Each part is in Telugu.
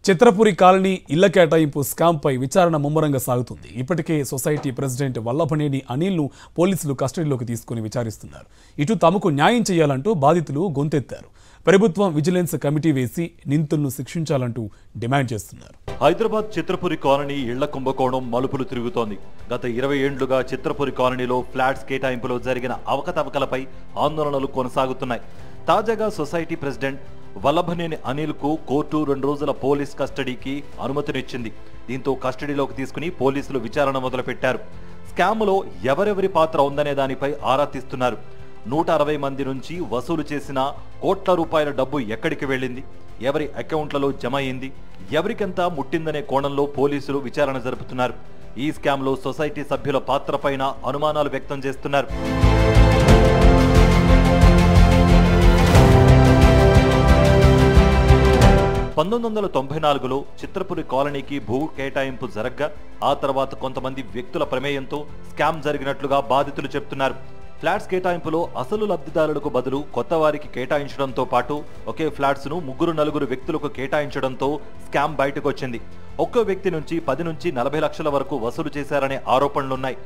చిత్రపురి కాలనీ ఇళ్ల కేటాయింపు స్కామ్పై విచారణ ముమ్మరంగా సాగుతుంది. ఇప్పటికే సొసైటీ ప్రెసిడెంట్ వల్లభనేని అనిల్ను పోలీసులు కస్టడీలోకి తీసుకుని విచారిస్తున్నారు. ఇటు తమకు న్యాయం చేయాలంటూ బాధితులు గొంతెత్తారు. ప్రభుత్వం విజిలెన్స్ కమిటీ వేసి నిందితులను శిక్షించాలంటూ డిమాండ్ చేస్తున్నారు. హైదరాబాద్ చిత్రపురి కాలనీ ఇళ్ల కుంభకోణం మలుపులు తిరుగుతోంది. గత 20 ఏళ్లుగా చిత్రపురి కాలనీలో ఫ్లాట్స్ కేటాయింపులో జరిగిన అవకతవకలపై ఆందోళనలు కొనసాగుతున్నాయి. తాజాగా సొసైటీ ప్రెసిడెంట్ వల్లభనేని అనిల్కు కోర్టు 2 రోజుల పోలీస్ కస్టడీకి అనుమతినిచ్చింది. దీంతో కస్టడీలోకి తీసుకుని పోలీసులు విచారణ మొదలుపెట్టారు. స్కామ్లో ఎవరెవరి పాత్ర ఉందనే దానిపై ఆరా తీస్తున్నారు. 160 మంది నుంచి వసూలు చేసిన కోట్ల రూపాయల డబ్బు ఎక్కడికి వెళ్ళింది, ఎవరి అకౌంట్లలో జమ అయింది, ఎవరికెంత ముట్టిందనే కోణంలో పోలీసులు విచారణ జరుపుతున్నారు. ఈ స్కామ్లో సొసైటీ సభ్యుల పాత్రపైన అనుమానాలు వ్యక్తం చేస్తున్నారు. లో చిత్రపురి కాలనీకి భూ కేటాయింపు జరగ్గా ఆ తర్వాత కొంతమంది వ్యక్తుల ప్రమేయంతో స్కామ్ జరిగినట్లుగా బాధితులు చెప్తున్నారు. ఫ్లాట్స్ కేటాయింపులో అసలు లబ్ధిదారులకు బదులు కొత్త వారికి కేటాయించడంతో పాటు ఒకే ఫ్లాట్స్ ను 3-4 వ్యక్తులకు కేటాయించడంతో స్కామ్ బయటకు వచ్చింది. ఒక్కో వ్యక్తి నుంచి 10 నుంచి 40 లక్షల వరకు వసూలు చేశారనే ఆరోపణలున్నాయి.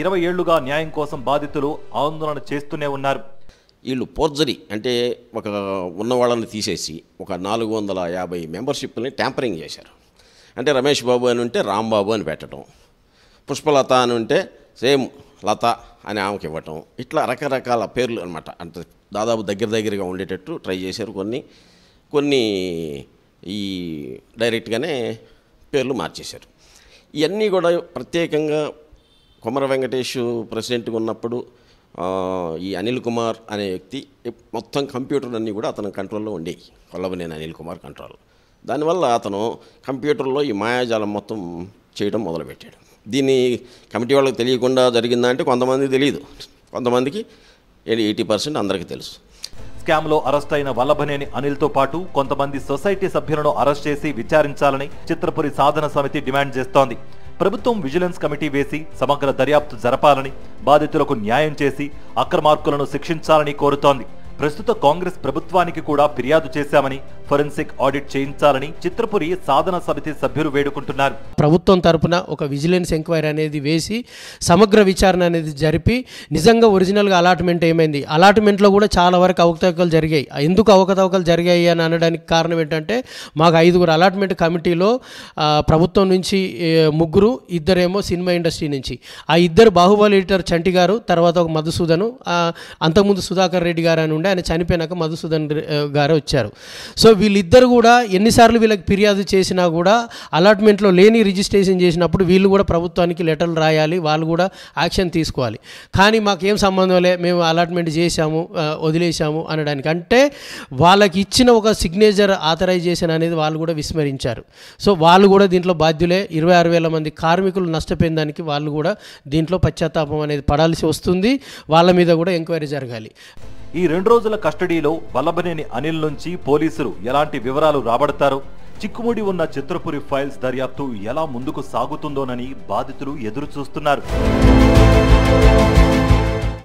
20 ఏళ్లుగా న్యాయం కోసం బాధితులు ఆందోళన చేస్తూనే ఉన్నారు. వీళ్ళు పోర్జరీ అంటే ఒక ఉన్న వాళ్ళని తీసేసి ఒక 450 మెంబర్షిప్ని ట్యాంపరింగ్ చేశారు. అంటే రమేష్ బాబు అని ఉంటే రాంబాబు అని పెట్టడం, పుష్పలత అని ఉంటే సేమ్ లత అని ఆమెకి ఇవ్వటం, ఇట్లా రకరకాల పేర్లు అనమాట. అంటే దాదాపు దగ్గరగా ఉండేటట్టు ట్రై చేశారు. కొన్ని ఈ డైరెక్ట్గానే పేర్లు మార్చేశారు. ఇవన్నీ కూడా ప్రత్యేకంగా కొమర వెంకటేష్ ప్రెసిడెంట్గా ఉన్నప్పుడు ఈ అనిల్ కుమార్ అనే వ్యక్తి మొత్తం కంప్యూటర్ అన్నీ కూడా అతని కంట్రోల్లో ఉండేవి. వల్లభనేని అనిల్ కుమార్ కంట్రోల్. దానివల్ల అతను కంప్యూటర్లో ఈ మాయాజాలం మొత్తం చేయడం మొదలుపెట్టాడు. దీన్ని కమిటీ వాళ్ళకి తెలియకుండా జరిగిందా అంటే కొంతమందికి తెలియదు, కొంతమందికి 80% అందరికీ తెలుసు. స్కామ్లో అరెస్ట్ అయిన వల్లభనేని అనిల్తో పాటు కొంతమంది సొసైటీ సభ్యులను అరెస్ట్ చేసి విచారించాలని చిత్రపురి సాధన సమితి డిమాండ్ చేస్తోంది. ప్రభుత్వం విజిలెన్స్ కమిటీ వేసి సమగ్ర దర్యాప్తు జరపాలని, బాధితులకు న్యాయం చేసి అక్రమార్కులను శిక్షించాలని కోరుతోంది. ప్రస్తుత కాంగ్రెస్ ప్రభుత్వానికి కూడా ఫిర్యాదు చేశామని, ఫోరెన్సిక్ ఆడిట్ చేయించాలని చిత్రపురి సాధన సమితి సభ్యులు వేడుకుంటున్నారు. ప్రభుత్వం తరపున ఒక విజిలెన్స్ ఎంక్వైరీ అనేది వేసి సమగ్ర విచారణ అనేది జరిపి నిజంగా ఒరిజినల్గా అలాట్మెంట్ ఏమైంది, అలాట్మెంట్లో కూడా చాలా వరకు అవకతవకలు జరిగాయి. ఎందుకు అవకతవకలు జరిగాయి అని అనడానికి కారణం ఏంటంటే మాకు 5 అలాట్మెంట్ కమిటీలో ప్రభుత్వం నుంచి 3, 2 సినిమా ఇండస్ట్రీ నుంచి. ఆ 2 బాహుబలి ఎడిటర్ చంటి గారు, తర్వాత ఒక మధుసూదను, అంతకుముందు సుధాకర్ రెడ్డి గారు అని ఉండే, ఆయన చనిపోయినాక మధుసూదన్ గారు వచ్చారు. సో వీళ్ళిద్దరు కూడా ఎన్నిసార్లు వీళ్ళకి ఫిర్యాదు చేసినా కూడా అలాట్మెంట్లో లేని రిజిస్ట్రేషన్ చేసినప్పుడు వీళ్ళు కూడా ప్రభుత్వానికి లెటర్లు రాయాలి, వాళ్ళు కూడా యాక్షన్ తీసుకోవాలి. కానీ మాకేం సంబంధం లే, మేము అలాట్మెంట్ చేశాము వదిలేసాము అనడానికి, అంటే వాళ్ళకి ఇచ్చిన ఒక సిగ్నేచర్ ఆథరైజేషన్ అనేది వాళ్ళు కూడా విస్మరించారు. సో వాళ్ళు కూడా దీంట్లో బాధ్యులే. 26,000 మంది కార్మికులు నష్టపోయిన దానికి వాళ్ళు కూడా దీంట్లో పశ్చాత్తాపం అనేది పడాల్సి వస్తుంది. వాళ్ళ మీద కూడా ఎంక్వైరీ జరగాలి. ఈ 2 రోజుల కస్టడీలో వల్లభనేని అనిల్ నుంచి పోలీసులు ఎలాంటి వివరాలు రాబడతారో, చిక్కుముడి ఉన్న చిత్రపురి ఫైల్స్ దర్యాప్తు ఎలా ముందుకు సాగుతుందోనని బాధితులు ఎదురు చూస్తున్నారు.